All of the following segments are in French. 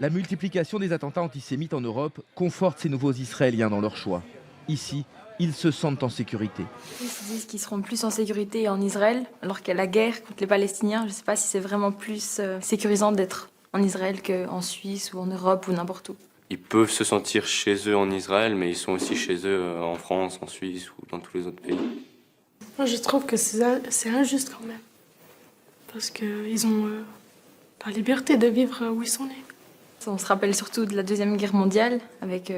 La multiplication des attentats antisémites en Europe conforte ces nouveaux Israéliens dans leur choix. Ici, ils se sentent en sécurité. Ils se disent qu'ils seront plus en sécurité en Israël, alors qu'il y a la guerre contre les Palestiniens. Je ne sais pas si c'est vraiment plus sécurisant d'être en Israël qu'en Suisse ou en Europe ou n'importe où. Ils peuvent se sentir chez eux en Israël, mais ils sont aussi chez eux en France, en Suisse ou dans tous les autres pays. Moi, je trouve que c'est injuste quand même. Parce qu'ils ont la liberté de vivre où ils sont nés. On se rappelle surtout de la Deuxième Guerre mondiale, avec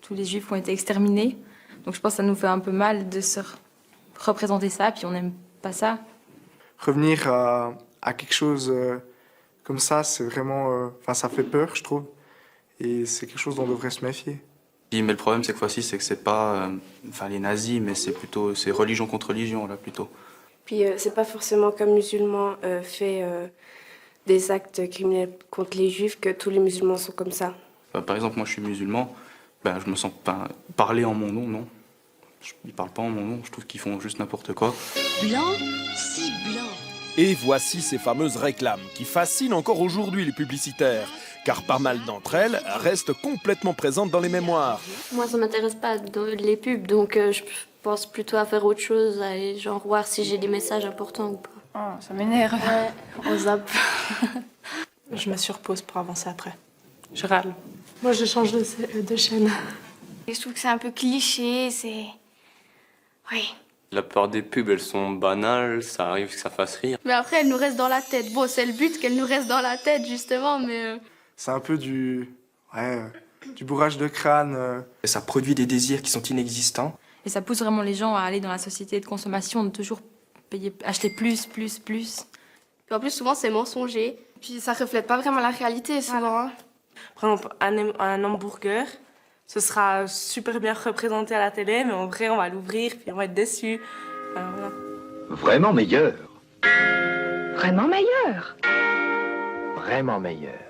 tous les Juifs qui ont été exterminés. Donc je pense que ça nous fait un peu mal de se représenter ça, puis on n'aime pas ça. Revenir à quelque chose comme ça, c'est vraiment... ça fait peur, je trouve. Et c'est quelque chose dont on devrait se méfier. Mais le problème cette fois-ci, c'est que c'est pas les nazis, mais c'est religion contre religion là plutôt. Puis c'est pas forcément comme musulman fait des actes criminels contre les juifs que tous les musulmans sont comme ça. Par exemple, moi je suis musulman, je me sens pas parler en mon nom, non. Ils parlent pas en mon nom, je trouve qu'ils font juste n'importe quoi. Blanc, si blanc. Et voici ces fameuses réclames qui fascinent encore aujourd'hui les publicitaires, car pas mal d'entre elles restent complètement présentes dans les mémoires. Moi, ça m'intéresse pas les pubs, donc je pense plutôt à faire autre chose, à genre voir si j'ai des messages importants ou pas. Oh, ça m'énerve. Ouais, on zappe. Je me surpose pour avancer après. Je râle. Moi, je change de chaîne. Et je trouve que c'est un peu cliché, c'est... Oui. La plupart des pubs, elles sont banales, ça arrive que ça fasse rire. Mais après, elles nous restent dans la tête. Bon, c'est le but qu'elles nous restent dans la tête, justement, mais... C'est un peu du bourrage de crâne. Et ça produit des désirs qui sont inexistants. Et ça pousse vraiment les gens à aller dans la société de consommation, de toujours acheter plus. Puis en plus, souvent, c'est mensonger. Puis ça reflète pas vraiment la réalité, souvent. Hein. Par exemple, un hamburger, ce sera super bien représenté à la télé, mais en vrai, on va l'ouvrir puis on va être déçus. Voilà. Vraiment meilleur. Vraiment meilleur. Vraiment meilleur.